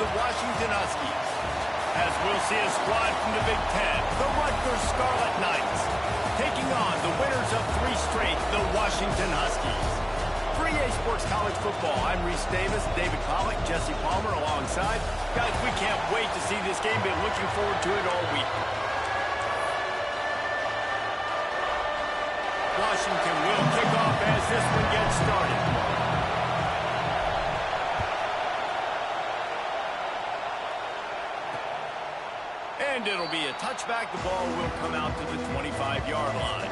the Washington Huskies. As we'll see a squad from the Big Ten, the Rutgers Scarlet Knights, taking on the winners of 3 straight, the Washington Huskies. For EA Sports College Football, I'm Reese Davis, David Pollock, Jesse Palmer alongside. Guys, we can't wait to see this game. Been looking forward to it all week. Washington will kick off as this one gets started. And it'll be a touchback. The ball will come out to the 25-yard line.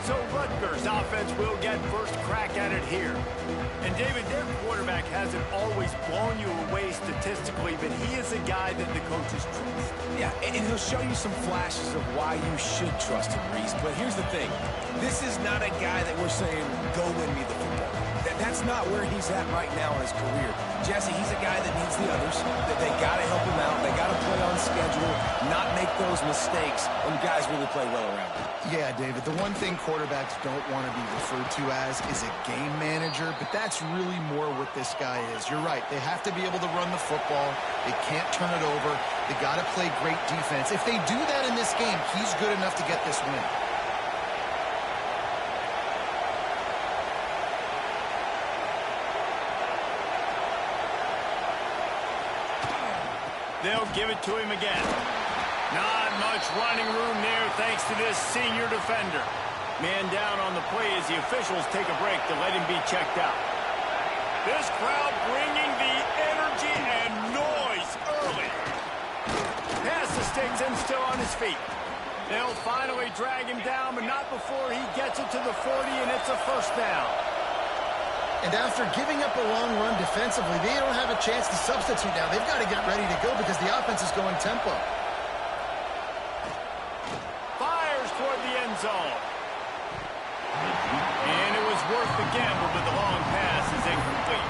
So Rutgers offense will get first crack at it here. And David, their quarterback hasn't always blown you away statistically, but he is a guy that the coaches trust. Yeah, and he'll show you some flashes of why you should trust him, Reese. But here's the thing. This is not a guy that we're saying, go win me the football. That's not where he's at right now in his career. Jesse, he's a guy that needs the others. That they got to help him out. They got to play on schedule, not make those mistakes when guys really play well around him. Yeah, David, the one thing quarterbacks don't want to be referred to as is a game manager, but that's really more what this guy is. You're right. They have to be able to run the football. They can't turn it over. They got to play great defense. If they do that in this game, he's good enough to get this win. They'll give it to him again. Not much running room there thanks to this senior defender. Man down on the play as the officials take a break to let him be checked out. This crowd bringing the energy and noise early. Pass the sticks and still on his feet. They'll finally drag him down, but not before he gets it to the 40, and it's a first down. And after giving up a long run defensively, they don't have a chance to substitute now. They've got to get ready to go because the offense is going tempo. Fires toward the end zone. And it was worth the gamble, but the long pass is incomplete.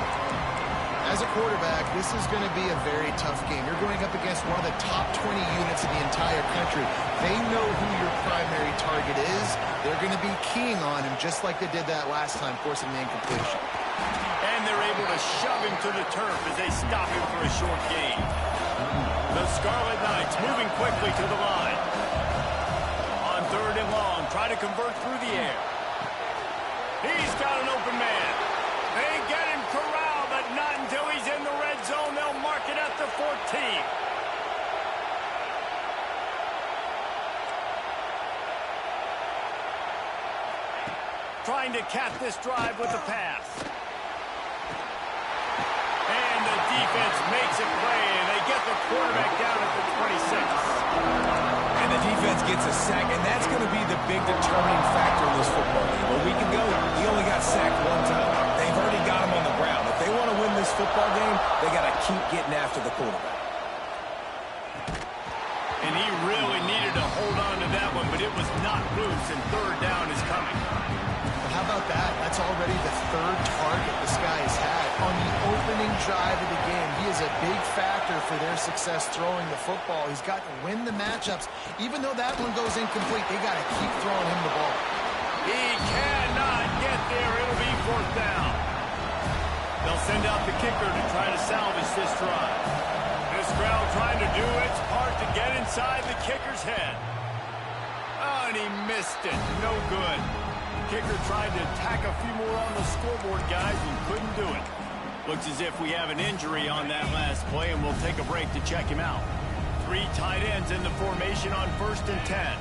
As a quarterback, this is going to be a very tough game. You're going up against one of the top 20 units in the entire country. They know who your primary target is. They're going to be keying on him just like they did that last time, forcing the incompletion. And they're able to shove him to the turf as they stop him for a short gain. The Scarlet Knights moving quickly to the line. On 3rd and long, try to convert through the air. He's got an open man. They get him corralled, but not until he's in the red zone. They'll mark it at the 14. Trying to cap this drive with a pass. And the defense makes a play, and they get the quarterback down at the 26. And the defense gets a sack, and that's going to be the big determining factor in this football game. A week ago, he only got sacked 1 time. They've already got him on the ground. If they want to win this football game, they got to keep getting after the quarterback. And he really needed to hold on to that one, but it was not loose, and 3rd down is coming. How about that? That's already the 3rd target this guy has had on the opening drive of the game. He is a big factor for their success throwing the football. He's got to win the matchups. Even though that one goes incomplete, they got to keep throwing him the ball. He cannot get there. It'll be 4th down. They'll send out the kicker to try to salvage this drive. This crowd trying to do its part to get inside the kicker's head. Oh, and he missed it. No good. Kicker tried to tack a few more on the scoreboard, guys, and couldn't do it. Looks as if we have an injury on that last play, and we'll take a break to check him out. 3 tight ends in the formation on 1st and 10.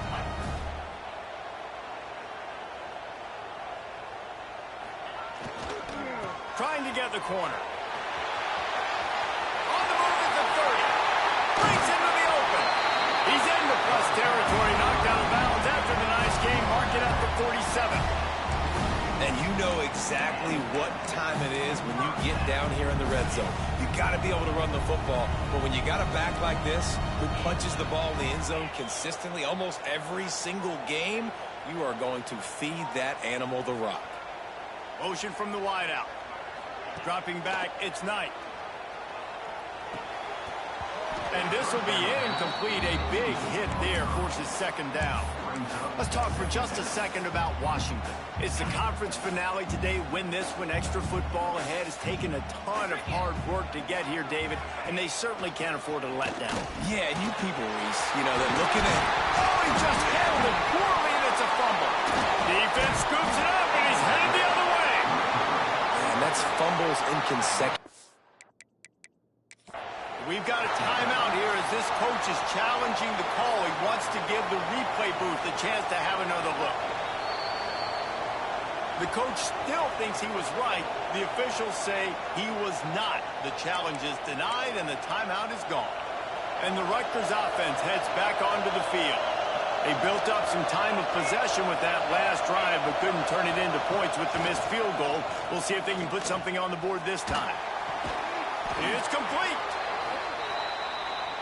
Trying to get the corner. On the move at the 30. Breaks into the open. He's into plus territory, knocked out of bounds after the nice game. Mark it at the 47. And you know exactly what time it is when you get down here in the red zone. You got to be able to run the football. But when you got a back like this who punches the ball in the end zone consistently almost every single game, you are going to feed that animal the rock. Motion from the wideout. Dropping back, it's Knight. And this will be incomplete. A big hit there forces second down. Let's talk for just a second about Washington. It's the conference finale today. Win this one. Extra football ahead. Has taken a ton of hard work to get here, David, and they certainly can't afford to let down. Yeah, and you people, Reese, they're looking at... Oh, he just handled it poorly, and it's a fumble. Defense scoops it up, and he's headed the other way. And that's fumbles in consecutive. We've got a timeout here as this coach is challenging the call. He wants to give the replay booth a chance to have another look. The coach still thinks he was right. The officials say he was not. The challenge is denied and the timeout is gone. And the Rutgers offense heads back onto the field. They built up some time of possession with that last drive but couldn't turn it into points with the missed field goal. We'll see if they can put something on the board this time. It's complete.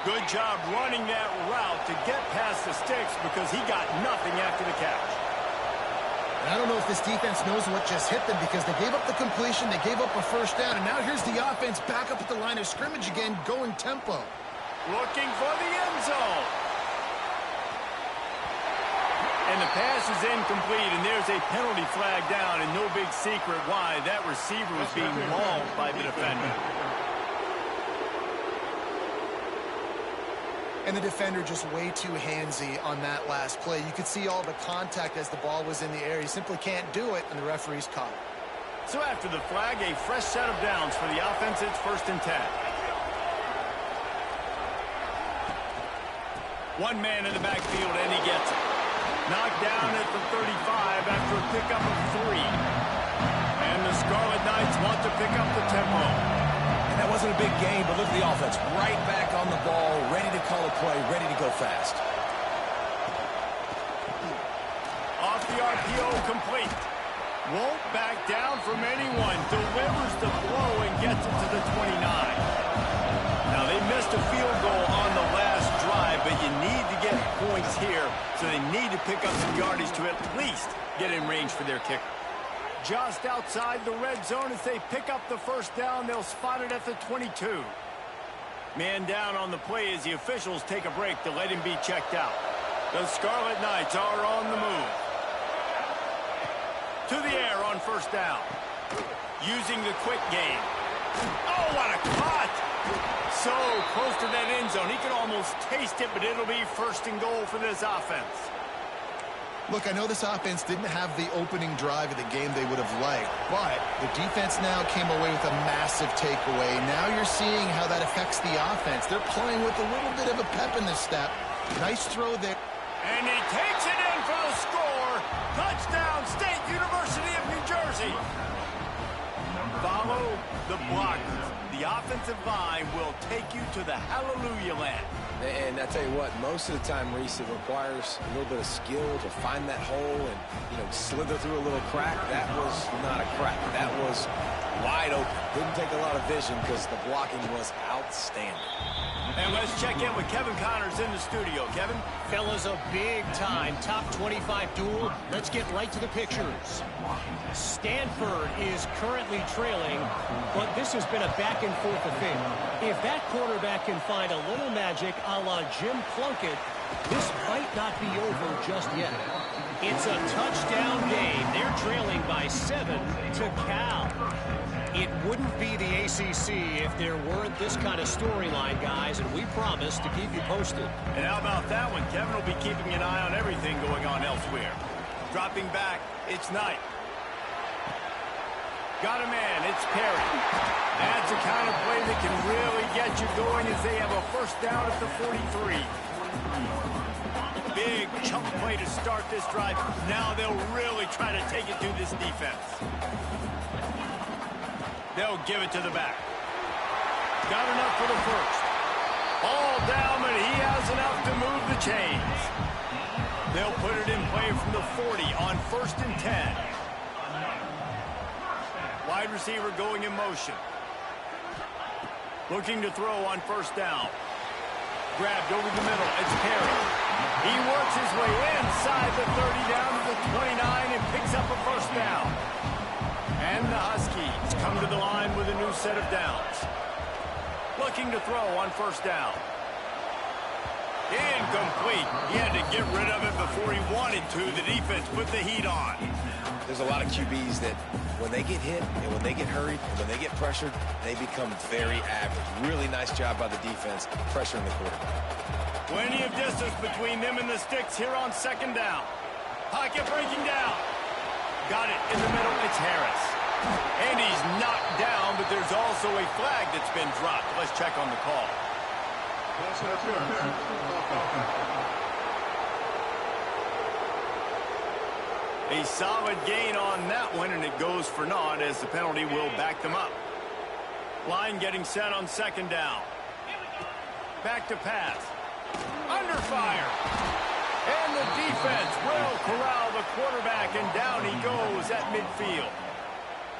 Good job running that route to get past the sticks because he got nothing after the catch. And I don't know if this defense knows what just hit them because they gave up the completion, they gave up a first down, and now here's the offense back up at the line of scrimmage again, going tempo. Looking for the end zone. And the pass is incomplete, and there's a penalty flag down, and no big secret why. That receiver was being mauled by the defender. And the defender just way too handsy on that last play. You could see all the contact as the ball was in the air. He simply can't do it, and the referee's caught it. So after the flag, a fresh set of downs for the offense. It's 1st and 10. One man in the backfield, and he gets it. Knocked down at the 35 after a pickup of 3. And the Scarlet Knights want to pick up the tempo. And that wasn't a big game, but look at the offense. Right back on the ball, ready to call a play, ready to go fast. Off the RPO, complete. Won't back down from anyone. Delivers the blow and gets it to the 29. Now, they missed a field goal on the last drive, but you need to get points here, so they need to pick up some yardage to at least get in range for their kicker. Just outside the red zone as they pick up the first down. They'll spot it at the 22. Man down on the play as the officials take a break to let him be checked out. The Scarlet Knights are on the move. To the air on first down. Using the quick game. Oh, what a cut! So close to that end zone. He can almost taste it, but it'll be 1st and goal for this offense. Look, I know this offense didn't have the opening drive of the game they would have liked, but the defense now came away with a massive takeaway. Now you're seeing how that affects the offense. They're playing with a little bit of a pep in the step. Nice throw there. And he takes it in for the score. Touchdown, State University of New Jersey. Follow the blockers. The offensive line will take you to the hallelujah land. And I tell you what, most of the time, Reese, it requires a little bit of skill to find that hole and, slither through a little crack. That was not a crack. That was wide open. Didn't take a lot of vision because the blocking was outstanding. And let's check in with Kevin Connors in the studio. Kevin? Fellas, a big-time top 25 duel. Let's get right to the pictures. Stanford is currently trailing, but this has been a back-and-forth affair. If that quarterback can find a little magic a la Jim Plunkett, this might not be over just yet. It's a touchdown game. They're trailing by 7 to Cal. It wouldn't be the ACC if there weren't this kind of storyline, guys, and we promise to keep you posted. And how about that one? Kevin will be keeping an eye on everything going on elsewhere. Dropping back, it's Knight. Got a man, it's Perry. That's the kind of play that can really get you going as they have a first down at the 43. Big chunk play to start this drive. Now they'll really try to take it through this defense. They'll give it to the back. Got enough for the first. All down, but he has enough to move the chains. They'll put it in play from the 40 on 1st and 10. Wide receiver going in motion. Looking to throw on first down. Grabbed over the middle. It's Perry. He works his way inside the 30 down to the 29 and picks up a first down. And the Huskies come to the line with a new set of downs. Looking to throw on first down. Incomplete. He had to get rid of it before he wanted to. The defense put the heat on. There's a lot of QBs that when they get hit and when they get hurried and when they get pressured, they become very average. Really nice job by the defense pressuring the quarterback. Plenty of distance between them and the sticks here on second down. Pocket breaking down. Got it in the middle. It's Harris. And he's knocked down, but there's also a flag that's been dropped. Let's check on the call. A solid gain on that one, and it goes for naught as the penalty will back them up. Line getting set on second down. Back to pass. Under fire. And the defense will corral the quarterback, and down he goes at midfield.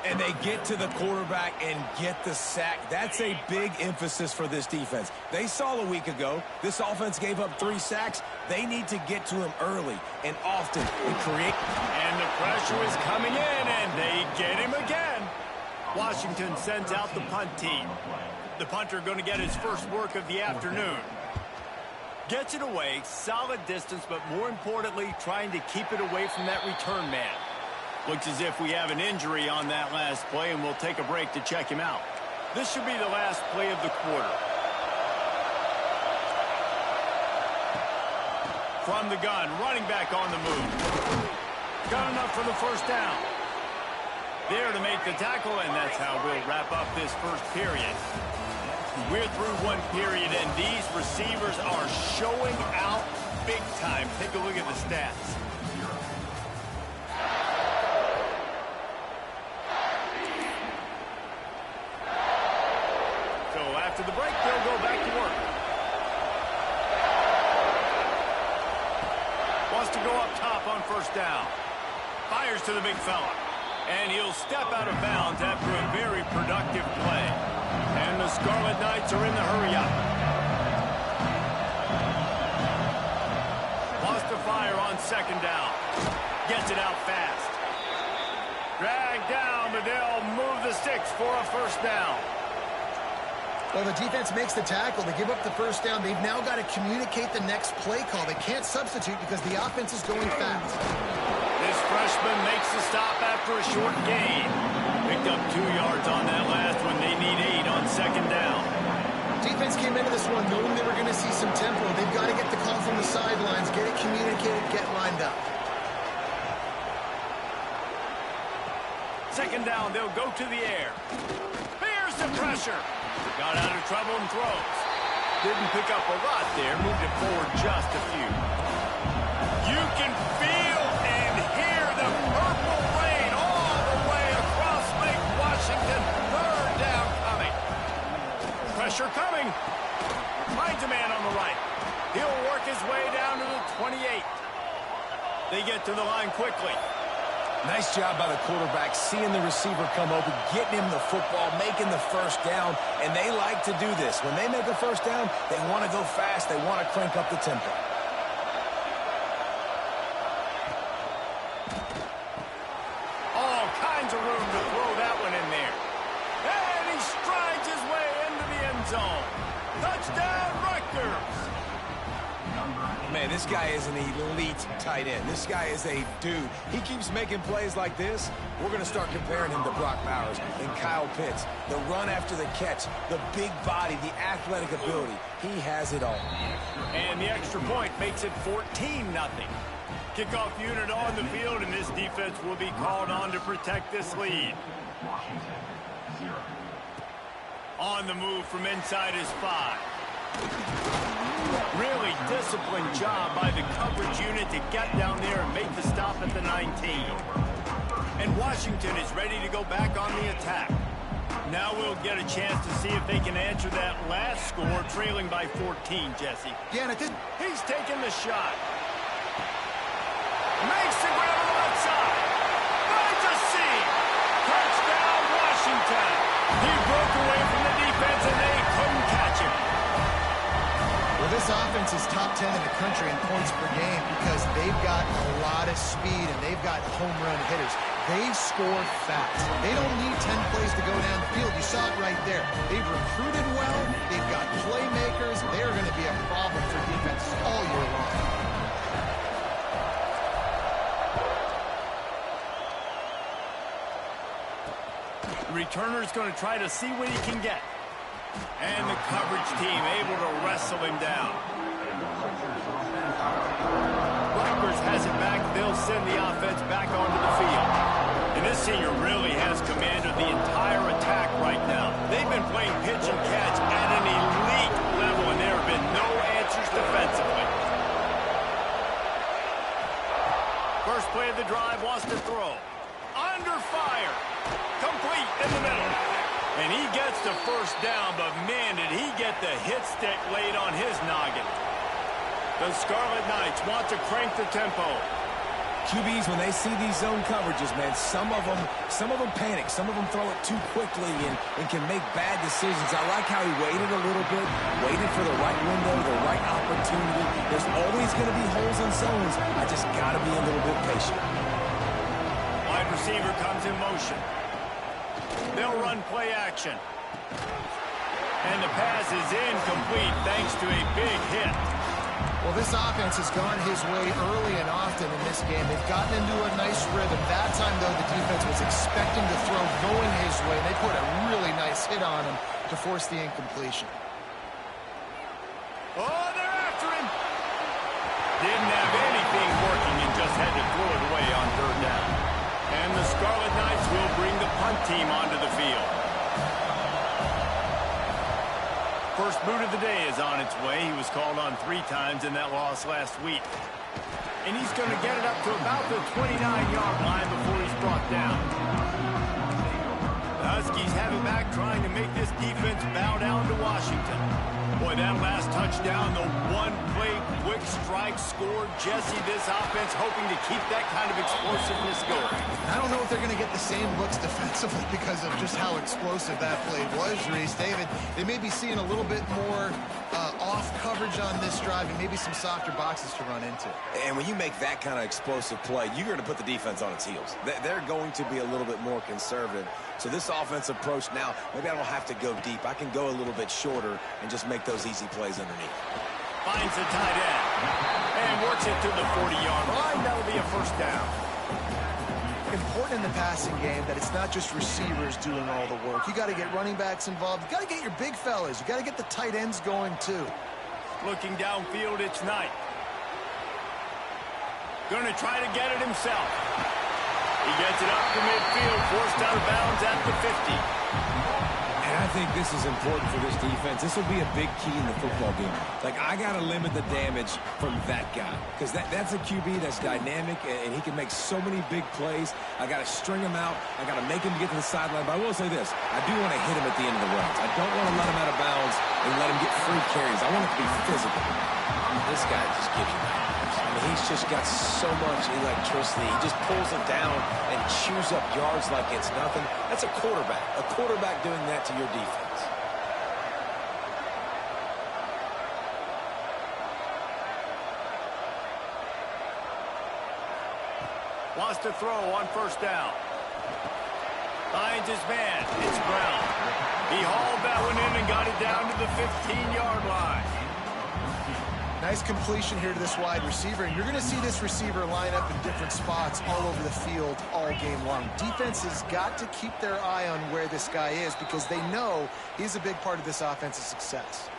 And they get to the quarterback and get the sack. That's a big emphasis for this defense. They saw a week ago, this offense gave up 3 sacks. They need to get to him early and often and create. And the pressure is coming in, and they get him again. Washington sends out the punt team. The punter going to get his first work of the afternoon. Gets it away, solid distance, but more importantly, trying to keep it away from that return man. Looks as if we have an injury on that last play, and we'll take a break to check him out. This should be the last play of the quarter. From the gun, running back on the move. Got enough for the first down. There to make the tackle, and that's how we'll wrap up this first period. We're through one period, and these receivers are showing out big time. Take a look at the stats. After the break, they'll go back to work. Wants to go up top on first down. Fires to the big fella. And he'll step out of bounds after a very productive play. And the Scarlet Knights are in the hurry-up. Wants to fire on second down. Gets it out fast. Dragged down, but they'll move the sticks for a first down. Well, the defense makes the tackle. They give up the first down. They've now got to communicate the next play call. They can't substitute because the offense is going fast. This freshman makes the stop after a short gain. Picked up 2 yards on that last one. They need 8 on second down. Defense came into this one knowing they were going to see some tempo. They've got to get the call from the sidelines, get it communicated, get lined up. Second down, they'll go to the air. Here's the pressure. Got out of trouble and throws. Didn't pick up a lot there. Moved it forward just a few. You can feel and hear the purple rain all the way across Lake Washington. Third down coming. Pressure coming. Finds a man on the right. He'll work his way down to the 28. They get to the line quickly. Nice job by the quarterback, seeing the receiver come open, getting him the football, making the first down, and they like to do this. When they make a first down, they want to go fast. They want to crank up the tempo. All kinds of room to throw that one in there. And he strides his way into the end zone. Touchdown, Rutgers! Man, this guy is an elite tight end. This guy is a dude. He keeps making plays like this. We're going to start comparing him to Brock Bowers and Kyle Pitts. The run after the catch, the big body, the athletic ability. He has it all. And the extra point makes it 14-0. Kickoff unit on the field, and this defense will be called on to protect this lead. On the move from inside his 5. Really disciplined job by the coverage unit to get down there and make the stop at the 19. And Washington is ready to go back on the attack. Now we'll get a chance to see if they can answer that last score, trailing by 14, Jesse. Yeah, and He's taking the shot. Makes the grab on the left side. Finds a seam. Touchdown, Washington. He broke away from the defense, and they couldn't catch him. Well, this offense is top 10 in the country in points per game because they've got a lot of speed and they've got home run hitters. They score fast. They don't need 10 plays to go down the field. You saw it right there. They've recruited well. They've got playmakers. They're going to be a problem for defense returner's going to try to see what he can get. And the coverage team able to wrestle him down. Rutgers has it back. They'll send the offense back onto the field. And this senior really has command of the entire attack right now. They've been playing pitch and catch at an elite level, and there have been no answers defensively. First play of the drive, wants to throw. Under fire. Complete in the middle. And he gets the first down, but man, did he get the hit stick laid on his noggin. The Scarlet Knights want to crank the tempo. QBs, when they see these zone coverages, man, some of them panic. Some of them throw it too quickly and can make bad decisions. I like how he waited a little bit, waited for the right window, the right opportunity. There's always going to be holes in zones. I just got to be a little bit patient. Wide receiver comes in motion. They'll run play action. And the pass is incomplete thanks to a big hit. Well, this offense has gone his way early and often in this game. They've gotten into a nice rhythm. That time, though, the defense was expecting to throw going his way. They put a really nice hit on him to force the incompletion. Oh, they're after him. Didn't have anything working and just had to throw it away on third down. And the Scarlet Knights will bring the punt team onto the field. First boot of the day is on its way. He was called on 3 times in that loss last week. And he's going to get it up to about the 29-yard line before he's brought down. The Huskies have it back, trying to make this defense bow down to Washington. Boy, that last touchdown, the one-play quick strike scored. Jesse, this offense hoping to keep that kind of explosiveness going. I don't know if they're going to get the same looks defensively because of just how explosive that play was, Reese. David, they may be seeing a little bit more off coverage on this drive and maybe some softer boxes to run into. And when you make that kind of explosive play, you're going to put the defense on its heels. They're going to be a little bit more conservative. So this offensive approach now, maybe I don't have to go deep. I can go a little bit shorter and just make those easy plays underneath. Finds the tight end and works it to the 40-yard line. That'll be a first down. Important in the passing game that it's not just receivers doing all the work. You got to get running backs involved. You got to get your big fellas. You got to get the tight ends going too. Looking downfield, it's Knight. Going to try to get it himself. He gets it up to midfield, forced out of bounds at the 50. And I think this is important for this defense. This will be a big key in the football game. Like, I got to limit the damage from that guy because that's a QB that's dynamic and he can make so many big plays. I got to string him out. I got to make him get to the sideline. But I will say this. I do want to hit him at the end of the runs. I don't want to let him out of bounds and let him get free carries. I want it to be physical. This guy just gives you that. I mean, he's just got so much electricity. He just pulls it down and chews up yards like it's nothing. That's a quarterback. A quarterback doing that to your defense. Wants to throw on first down. Finds his man. It's Brown. He hauled that one in and got it down to the 15-yard line. Nice completion here to this wide receiver, and you're going to see this receiver line up in different spots all over the field all game long. Defense has got to keep their eye on where this guy is because they know he's a big part of this offense's success.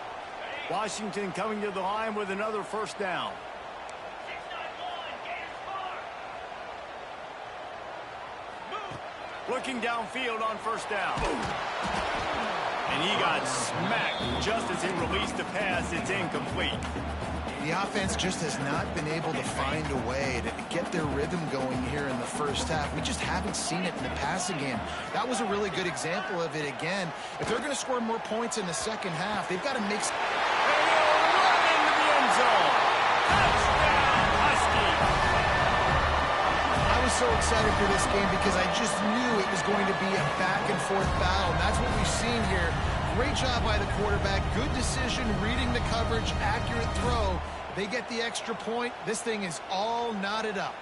Washington coming to the line with another first down. Looking downfield on first down. And he got smacked just as he released the pass. It's incomplete. The offense just has not been able to find a way to get their rhythm going here in the first half. We just haven't seen it in the passing game. That was a really good example of it again. If they're going to score more points in the second half, they've got to make... And he'll run into the end zone. Touchdown, Huskies. I was so excited for this game because I just knew it was going to be a back-and-forth battle, and that's what we've seen here. Great job by the quarterback. Good decision, reading the coverage, accurate throw. They get the extra point. This thing is all knotted up.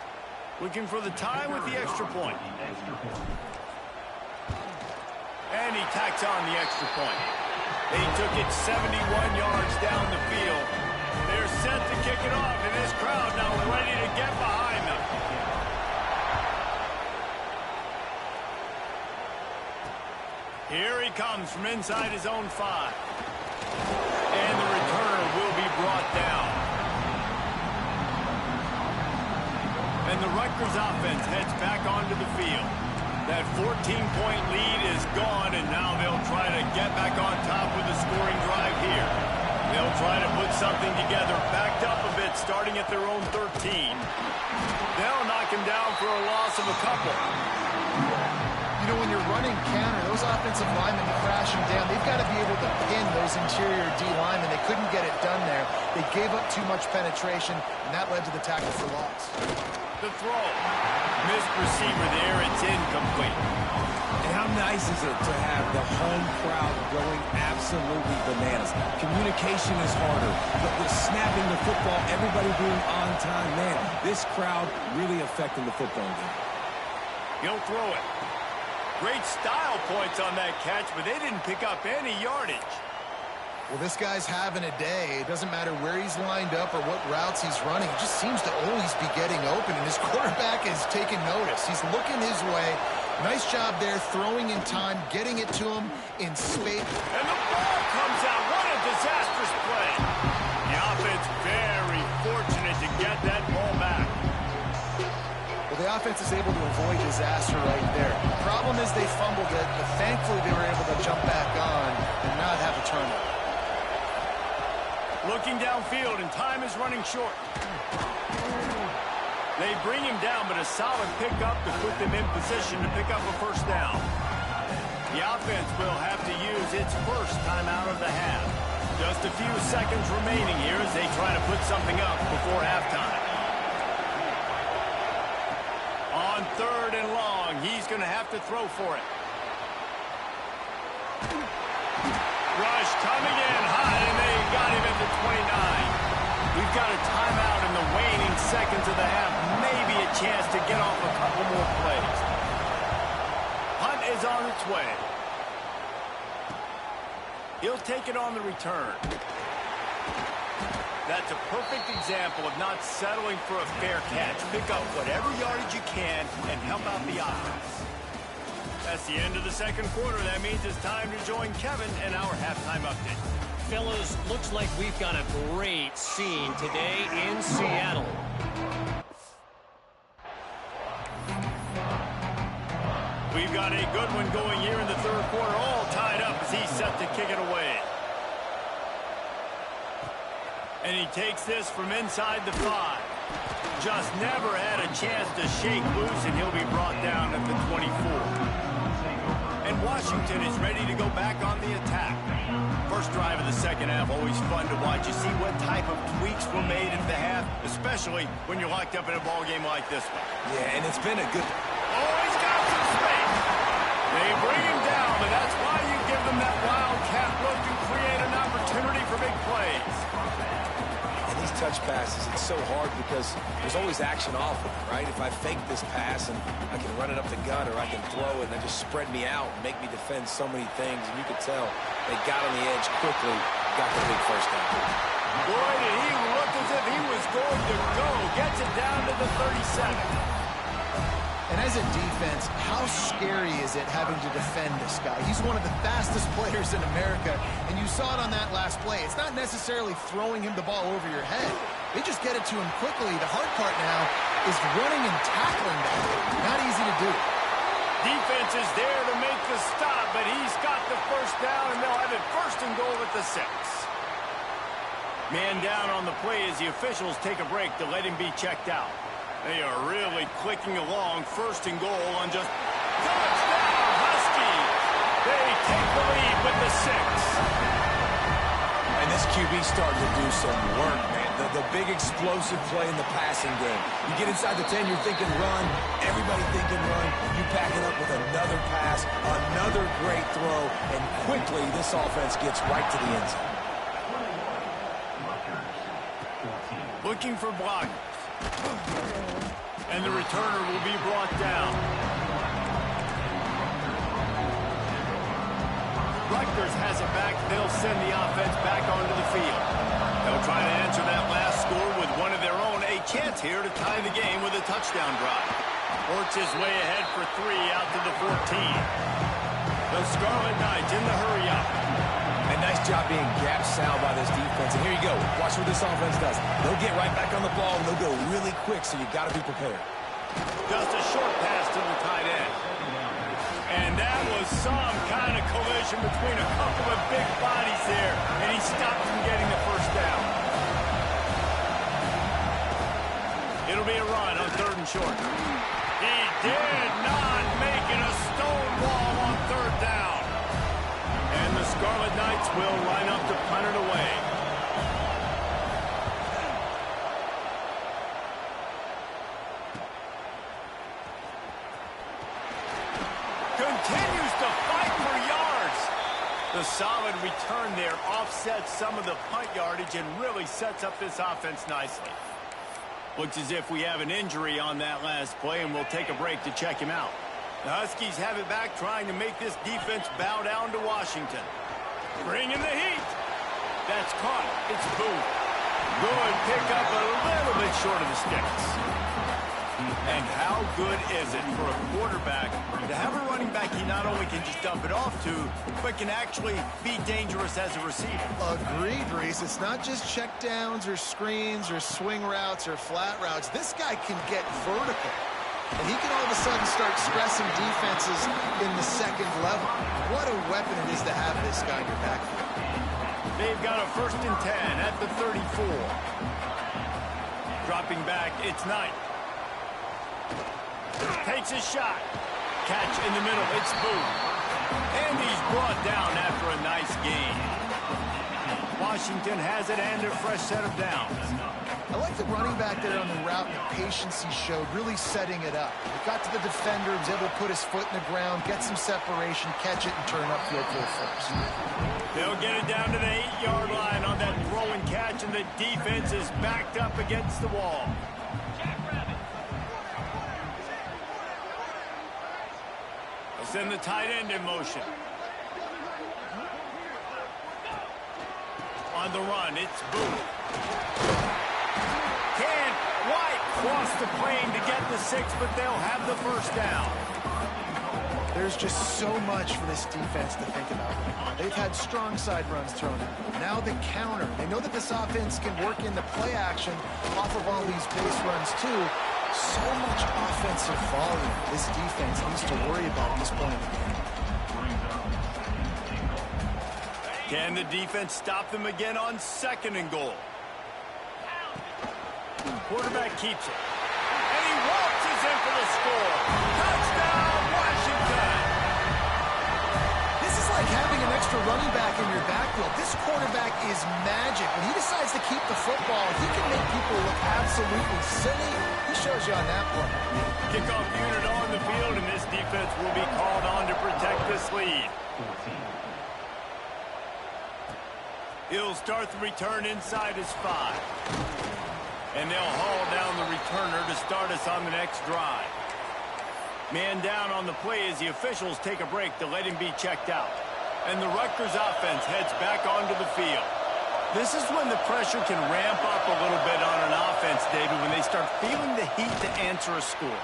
Looking for the tie with the extra point. And he tacks on the extra point. They took it 71 yards down the field. They're set to kick it off, and this crowd now ready to get behind them. from inside his own 5. And the returner will be brought down. And the Rutgers offense heads back onto the field. That 14-point lead is gone, and now they'll try to get back on top with a scoring drive here. They'll try to put something together, backed up a bit, starting at their own 13. They'll knock him down for a loss of a couple. You know, when you're running counter, those offensive linemen crashing down, they've got to be able to pin those interior D linemen. They couldn't get it done there. They gave up too much penetration, and that led to the tackle for loss. The throw. Missed receiver there. It's incomplete. And how nice is it to have the home crowd going absolutely bananas? Communication is harder, but with snapping the football, everybody being on time, man, this crowd really affecting the football game. He'll throw it. Great style points on that catch, but they didn't pick up any yardage. Well, this guy's having a day. It doesn't matter where he's lined up or what routes he's running. He just seems to always be getting open, and his quarterback is taking notice. He's looking his way. Nice job there, throwing in time, getting it to him in space. And the ball comes out. What a disastrous play. The offense very fortunate to get that ball back. Well, the offense is able to avoid disaster right there. The problem is they fumbled it, but thankfully they were able to jump back on and not have a turnover. Looking downfield, and time is running short. They bring him down, but a solid pickup to put them in position to pick up a first down. The offense will have to use its first timeout of the half. Just a few seconds remaining here as they try to put something up before halftime. On 3rd and long, he's going to have to throw for it. Rush coming in hot, and they got him at the 29. We've got a timeout in the waning seconds of the half. Maybe a chance to get off a couple more plays. Punt is on its way. He'll take it on the return. That's a perfect example of not settling for a fair catch. Pick up whatever yardage you can and help out the offense. That's the end of the second quarter. That means it's time to join Kevin in our halftime update. Fellas, looks like we've got a great scene today in Seattle. We've got a good one going here in the third quarter, all tied up as he's set to kick it away. And he takes this from inside the 5. Just never had a chance to shake loose, and he'll be brought down at the 24. And Washington is ready to go back on the attack. First drive of the second half, always fun to watch. You see what type of tweaks were made in the half, especially when you're locked up in a ball game like this one. Yeah, and it's been a good... Oh, he's got some space. They bring him down, but that's why you give them that wildcat look and create an opportunity for big plays. These touch passes, it's so hard because there's always action off of it, right? If I fake this pass and I can run it up the gut, or I can throw it and they just spread me out and make me defend so many things, and you could tell they got on the edge quickly, got the big first down. Boy, did he look as if he was going to go. Gets it down to the 37. And as a defense, how scary is it having to defend this guy? He's one of the fastest players in America, and you saw it on that last play. It's not necessarily throwing him the ball over your head. They just get it to him quickly. The hard part now is running and tackling that. Not easy to do. Defense is there to make the stop, but he's got the first down, and they'll have it first and goal at the 6. Man down on the play as the officials take a break to let him be checked out. They are really clicking along. First and goal on just touchdown, Huskies. They take the lead with the 6. And this QB starting to do some work, man. The big explosive play in the passing game. You get inside the 10, you're thinking run. Everybody thinking run. You pack it up with another pass, another great throw, and quickly this offense gets right to the end zone. Looking for blockers. And the returner will be brought down. Rutgers has it back. They'll send the offense back onto the field. They'll try to answer that last score with one of their own. A chance here to tie the game with a touchdown drive. Works his way ahead for 3 out to the 14. The Scarlet Knights in the hurry-up. And nice job being gap sound by this defense. And here you go. Watch what this offense does. They'll get right back on the ball, and they'll go really quick, so you got to be prepared. Just a short pass to the tight end. And that was some kind of collision between a couple of big bodies there, and he stopped from getting the first down. It'll be a run on 3rd and short. He did not make it a stone wall on 3rd down. And the Scarlet Knights will line up to punt it away. Continues to fight for yards. The solid return there offsets some of the punt yardage and really sets up this offense nicely. Looks as if we have an injury on that last play, and we'll take a break to check him out. The Huskies have it back, trying to make this defense bow down to Washington. Bringing the heat. That's caught. It's Booth. Good pickup, a little bit short of the sticks. And how good is it for a quarterback to have a running back he not only can just dump it off to, but can actually be dangerous as a receiver? Agreed, Reese. It's not just check downs or screens or swing routes or flat routes. This guy can get vertical. And he can all of a sudden start stressing defenses in the 2nd level. What a weapon it is to have this guy in your backfield. They've got a 1st and 10 at the 34. Dropping back, it's Knight. Takes a shot. Catch in the middle. It's Booth. And he's brought down after a nice gain. Washington has it and a fresh set of downs. I like the running back there on the route and the patience he showed, really setting it up. He got to the defender, was able to put his foot in the ground, get some separation, catch it, and turn upfield for first. They'll get it down to the 8-yard line on that throw and catch, and the defense is backed up against the wall. Send the tight end in motion. On the run, it's Booth. Can't quite cross the plane to get the 6, but they'll have the first down. There's just so much for this defense to think about right now. They've had strong side runs thrown in. Now the counter. They know that this offense can work in the play action off of all these base runs too. So much offensive volume this defense needs to worry about at this point in the game. Can the defense stop them again on 2nd and goal? Quarterback keeps it. And he waltzes in for the score. Touchdown, Washington! This is like having an extra running back in your backfield. This quarterback is magic. When he decides to keep the football, he can make people look absolutely silly. He shows you on that play. Kickoff unit on the field, and this defense will be called on to protect this lead. He'll start the return inside his 5. And they'll haul down the returner to start us on the next drive. Man down on the play as the officials take a break to let him be checked out. And the Rutgers offense heads back onto the field. This is when the pressure can ramp up a little bit on an offense, David, when they start feeling the heat to answer a score.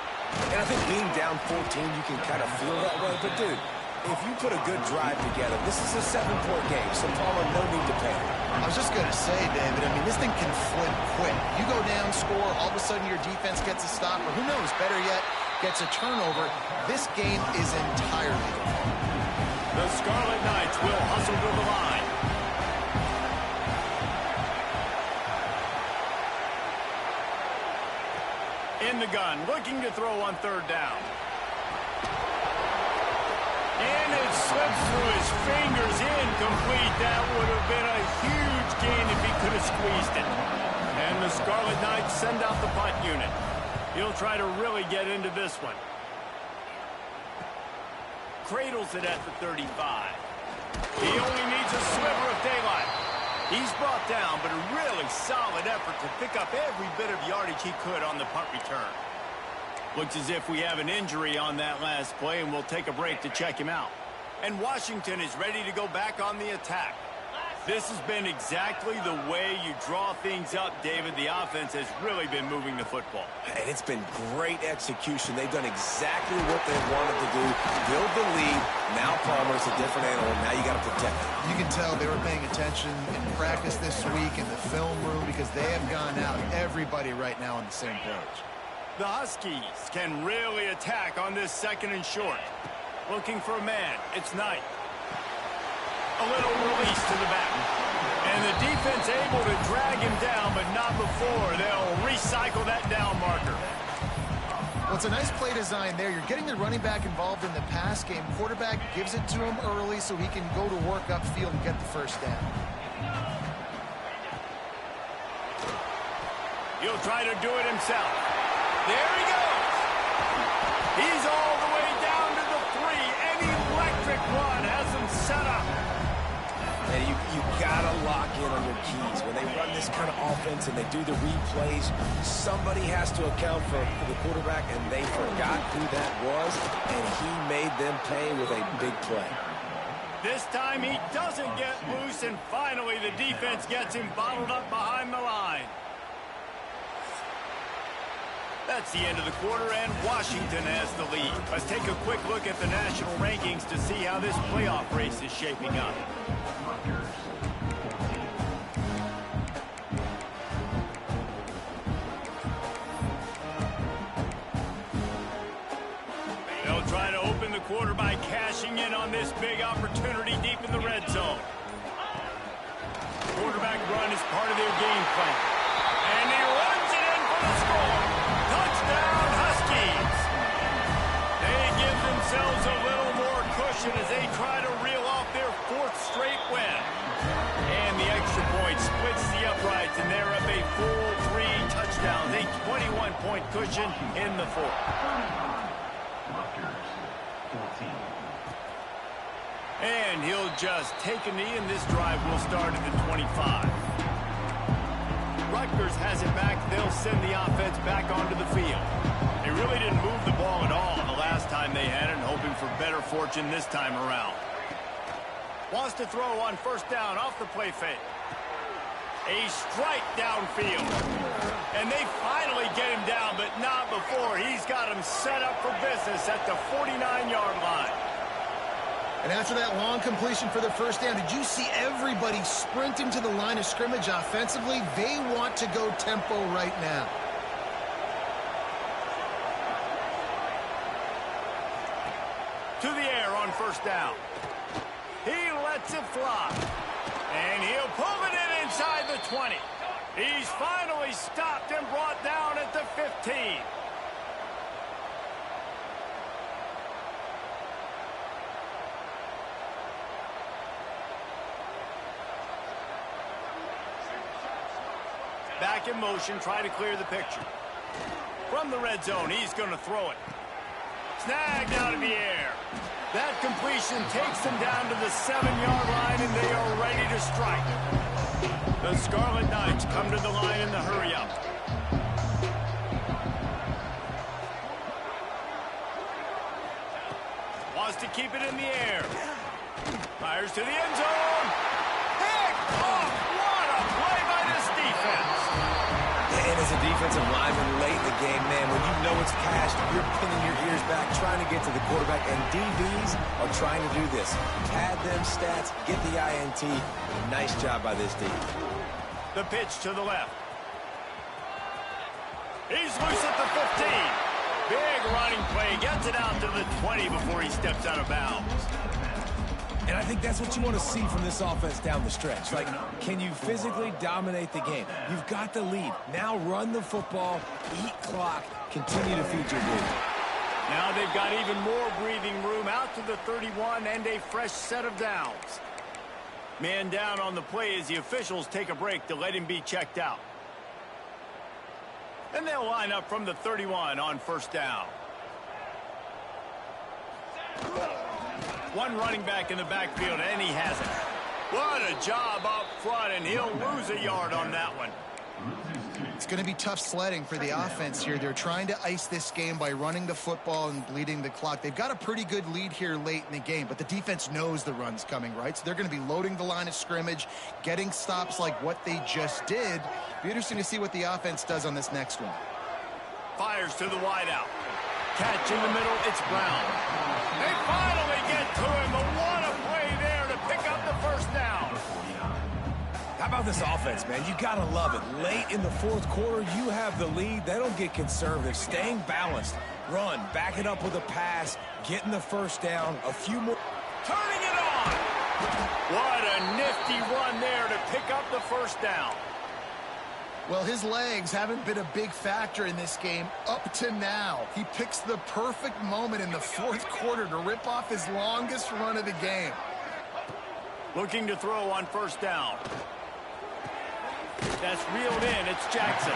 And I think being down 14, you can kind of feel that way. But, dude, if you put a good drive together, this is a 7-point game, so Palmer, no need to panic. I was just going to say, David, I mean, this thing can flip quick. You go down, score, all of a sudden your defense gets a stop, or who knows, better yet, gets a turnover. This game is entirely different. The Scarlet Knights will hustle to the line. In the gun, looking to throw on 3rd down. And it slips through his fingers, incomplete. That would have been a huge gain if he could have squeezed it. And the Scarlet Knights send out the punt unit. He'll try to really get into this one. Cradles it at the 35. He only needs a sliver of daylight. He's brought down, but a really solid effort to pick up every bit of yardage he could on the punt return. Looks as if we have an injury on that last play, and we'll take a break to check him out. And Washington is ready to go back on the attack. This has been exactly the way you draw things up, David. The offense has really been moving the football. And it's been great execution. They've done exactly what they wanted to do. Build the lead. Now Palmer's a different animal. Now you got to protect it. You can tell they were paying attention in practice this week in the film room because they have gone out, everybody right now on the same page. The Huskies can really attack on this 2nd and short. Looking for a man. It's Knight. A little release to the back. And the defense able to drag him down, but not before. They'll recycle that down marker. Well, it's a nice play design there. You're getting the running back involved in the pass game. Quarterback gives it to him early so he can go to work upfield and get the first down. He'll try to do it himself. There he goes. He's all the way down to the 3. An electric run has him set up. And you gotta lock in on your keys. When they run this kind of offense and they do the replays, somebody has to account for the quarterback, and they forgot who that was, and he made them pay with a big play. This time he doesn't get loose, and finally the defense gets him bottled up behind the line. That's the end of the quarter, and Washington has the lead. Let's take a quick look at the national rankings to see how this playoff race is shaping up. They'll try to open the quarter by cashing in on this big opportunity deep in the red zone. Quarterback run is part of their game plan. And he runs it in for the score. Touchdown, Huskies! They give themselves a little more cushion as they try to reel off their 4th straight win. And the extra point splits the uprights, and they're up a full 3 touchdowns, a 21-point cushion in the 4th. And he'll just take a knee, and this drive will start at the 25. Rutgers has it back. They'll send the offense back onto the field. They really didn't move the ball at all the last time they had it, hoping for better fortune this time around. Wants to throw on 1st down off the play fake. A strike downfield. And they finally get him down, but not before. He's got him set up for business at the 49-yard line. And after that long completion for the first down, did you see everybody sprinting to the line of scrimmage offensively? They want to go tempo right now. To the air on 1st down. He lets it fly. And he'll pull it in inside the 20. He's finally stopped and brought down at the 15. Back in motion, try to clear the picture. From the red zone, he's going to throw it. Snagged out of the air. That completion takes them down to the 7-yard line, and they are ready to strike. The Scarlet Knights come to the line in the hurry-up. Wants to keep it in the air. Fires to the end zone. Picked off. What a play by this defense. And as a defensive lineman late in the game, man, when you know it's cashed, you're pinning your ears back, trying to get to the quarterback, and DBs are trying to do this. Pad them stats, get the INT. Nice job by this team. The pitch to the left. He's loose at the 15. Big running play, gets it out to the 20 before he steps out of bounds. And I think that's what you want to see from this offense down the stretch. Like, can you physically dominate the game? You've got the lead. Now run the football, eat clock, continue to feed your dude. Now they've got even more breathing room out to the 31 and a fresh set of downs. Man down on the play as the officials take a break to let him be checked out. And they'll line up from the 31 on 1st down. One running back in the backfield, and he has it. What a job up front, and he'll lose a yard on that one. It's going to be tough sledding for the offense here. They're trying to ice this game by running the football and bleeding the clock. They've got a pretty good lead here late in the game, but the defense knows the run's coming, right? So they're going to be loading the line of scrimmage, getting stops like what they just did. Be interesting to see what the offense does on this next one. Fires to the wideout. Catch in the middle, it's Brown. They finally get to him, but what a play there to pick up the first down. How about this offense, man? You gotta love it. Late in the fourth quarter, you have the lead. They don't get conservative. Staying balanced. Run, back it up with a pass, getting the first down, a few more. Turning it on. What a nifty run there to pick up the first down. Well, his legs haven't been a big factor in this game up to now. He picks the perfect moment in the fourth quarter to rip off his longest run of the game. Looking to throw on first down. That's reeled in. It's Jackson.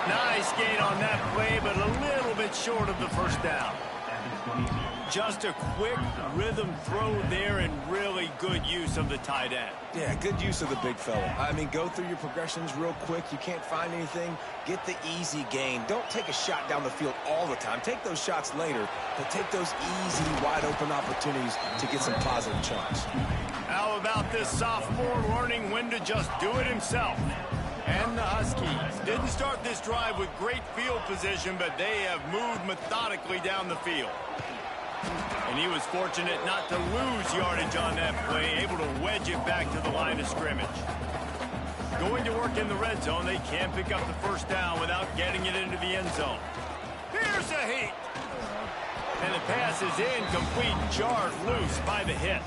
Nice gain on that play, but a little bit short of the first down. Just a quick rhythm throw there and really good use of the tight end. Yeah, good use of the big fella. I mean, go through your progressions real quick. You can't find anything. Get the easy gain. Don't take a shot down the field all the time. Take those shots later, but take those easy, wide-open opportunities to get some positive chunks. How about this sophomore learning when to just do it himself? And the Huskies didn't start this drive with great field position, but they have moved methodically down the field. And he was fortunate not to lose yardage on that play, able to wedge it back to the line of scrimmage. Going to work in the red zone, they can't pick up the first down without getting it into the end zone. Here's a heat. And the pass is incomplete, jarred loose by the hit.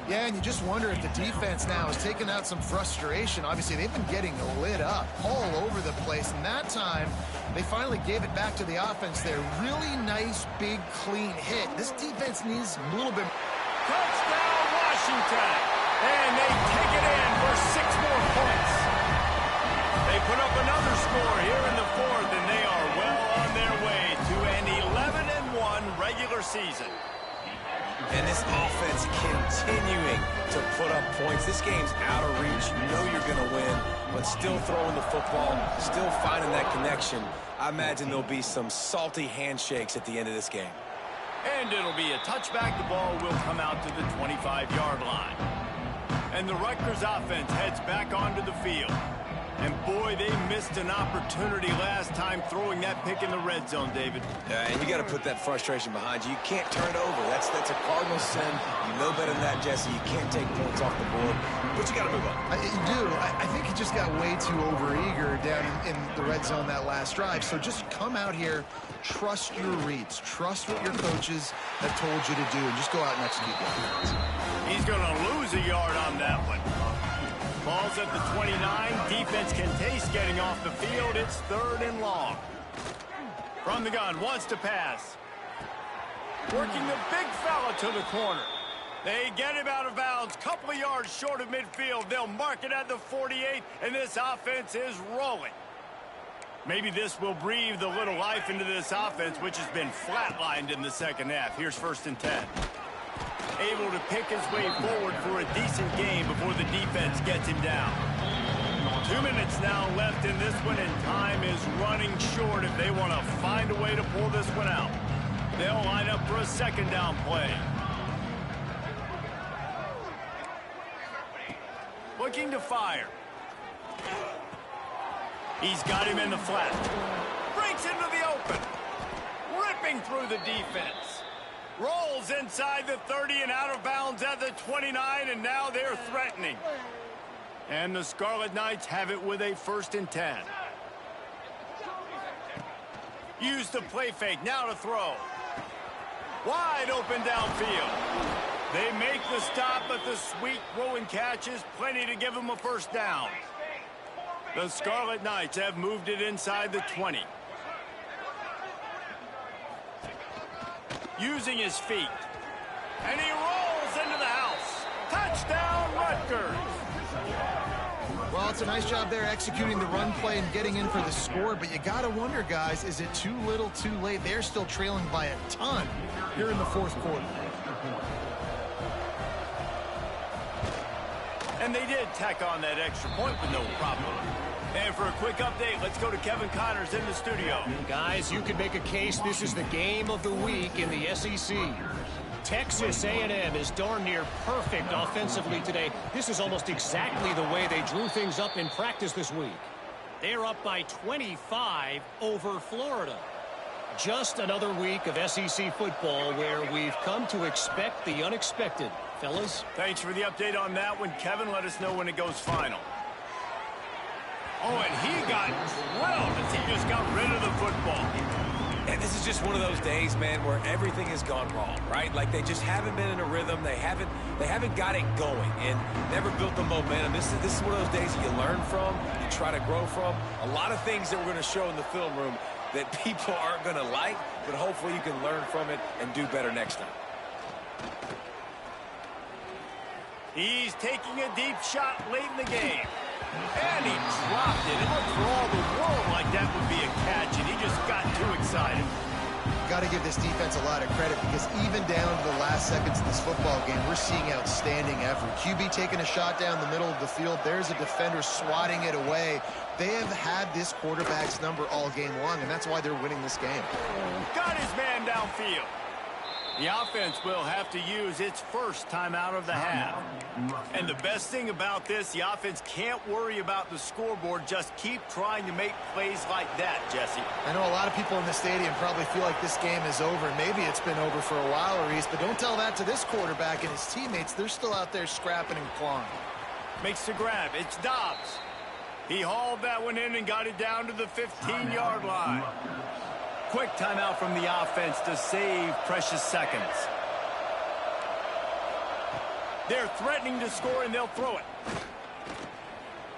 Yeah, and you just wonder if the defense now is taking out some frustration. Obviously, they've been getting lit up all over the place, and that time they finally gave it back to the offense there. Really nice, big, clean hit. This defense needs a little bit. Touchdown, Washington! And they take it in for 6 more points. They put up another score here in the fourth, and they are well on their way to an 11-1 regular season. And this offense continuing to put up points. This game's out of reach. You know you're going to win, but still throwing the football, still finding that connection. I imagine there'll be some salty handshakes at the end of this game. And it'll be a touchback. The ball will come out to the 25-yard line. And the Rutgers offense heads back onto the field. And boy, they missed an opportunity last time throwing that pick in the red zone, David. Yeah, and you got to put that frustration behind you. You can't turn it over. That's a cardinal sin. You know better than that, Jesse. You can't take points off the board, but you got to move on. You do. I think he just got way too overeager down in the red zone that last drive. So just come out here, trust your reads, trust what your coaches have told you to do, and just go out and execute that. He's going to lose a yard on that one. Ball's at the 29. Defense can taste getting off the field. It's 3rd and long. From the gun, wants to pass. Working the big fella to the corner. They get him out of bounds. Couple of yards short of midfield. They'll mark it at the 48, and this offense is rolling. Maybe this will breathe a little life into this offense, which has been flatlined in the second half. Here's 1st and 10. Able to pick his way forward for a decent game before the defense gets him down. 2 minutes now left in this one, and time is running short if they want to find a way to pull this one out. They'll line up for a 2nd down play. Looking to fire. He's got him in the flat. Breaks into the open. Ripping through the defense. Rolls inside the 30 and out of bounds at the 29, and now they're threatening. And the Scarlet Knights have it with a 1st and 10. Use the play fake, now to throw. Wide open downfield. They make the stop, but the sweet throw and catch is plenty to give them a 1st down. The Scarlet Knights have moved it inside the 20. Using his feet. And he rolls into the house. Touchdown, Rutgers. Well, it's a nice job there executing the run play and getting in for the score, but you got to wonder, guys, is it too little too late? They're still trailing by a ton here in the 4th quarter. And they did tack on that extra point with no problem. And for a quick update, let's go to Kevin Connors in the studio. Guys, you could make a case this is the game of the week in the SEC. Texas A&M is darn near perfect offensively today. This is almost exactly the way they drew things up in practice this week. They're up by 25 over Florida. Just another week of SEC football where we've come to expect the unexpected. Fellas? Thanks for the update on that one. Kevin, let us know when it goes final. Oh, and he got drilled as he just got rid of the football. And this is just one of those days, man, where everything has gone wrong, right? Like they just haven't been in a rhythm. They haven't got it going and never built the momentum. This is one of those days that you learn from, you try to grow from. A lot of things that we're going to show in the film room that people aren't going to like, but hopefully you can learn from it and do better next time. He's taking a deep shot late in the game. And he dropped it. It looked for all the world like that would be a catch, and he just got too excited. Got to give this defense a lot of credit because even down to the last seconds of this football game, we're seeing outstanding effort. QB taking a shot down the middle of the field. There's a defender swatting it away. They have had this quarterback's number all game long, and that's why they're winning this game. Got his man downfield. The offense will have to use its first timeout of the half. And the best thing about this, the offense can't worry about the scoreboard. Just keep trying to make plays like that, Jesse. I know a lot of people in the stadium probably feel like this game is over. Maybe it's been over for a while, Reese, but don't tell that to this quarterback and his teammates. They're still out there scrapping and clawing. Makes the grab. It's Dobbs. He hauled that one in and got it down to the 15-yard line. Quick timeout from the offense to save precious seconds. They're threatening to score, and they'll throw it.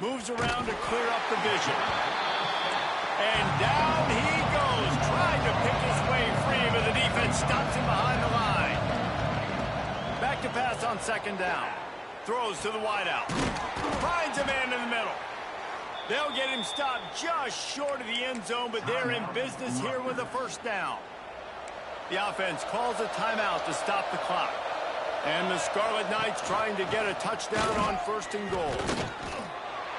Moves around to clear up the vision. And down he goes, trying to pick his way free, but the defense stops him behind the line. Back to pass on second down. Throws to the wideout. Finds a man in the middle. They'll get him stopped just short of the end zone, but they're in business here with a first down. The offense calls a timeout to stop the clock. And the Scarlet Knights trying to get a touchdown on first and goal.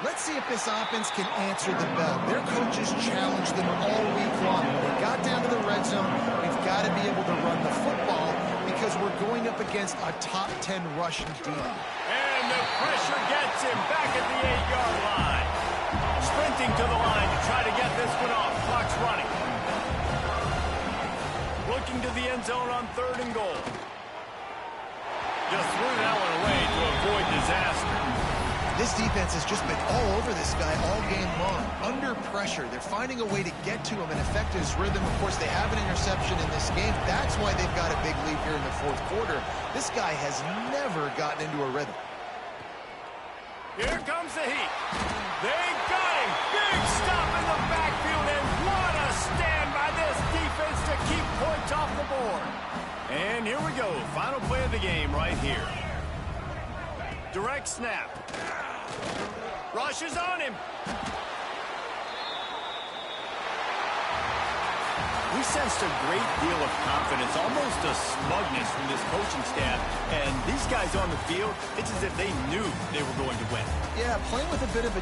Let's see if this offense can answer the bell. Their coaches challenged them all week long. When they got down to the red zone, we've got to be able to run the football because we're going up against a top 10 rushing team. And the pressure gets him back at the 8-yard line. Sprinting to the line to try to get this one off. Clock's running. Looking to the end zone on third and goal. Just threw that one away to avoid disaster. This defense has just been all over this guy all game long. Under pressure, they're finding a way to get to him and affect his rhythm. Of course, they have an interception in this game. That's why they've got a big lead here in the fourth quarter. This guy has never gotten into a rhythm. Here comes the heat. They got him. Big stop in the backfield, and what a stand by this defense to keep points off the board. And here we go. Final play of the game right here. Direct snap. Rush is on him. We sensed a great deal of confidence, almost a smugness from this coaching staff. And these guys on the field, it's as if they knew they were going to win. Yeah, playing with a bit of a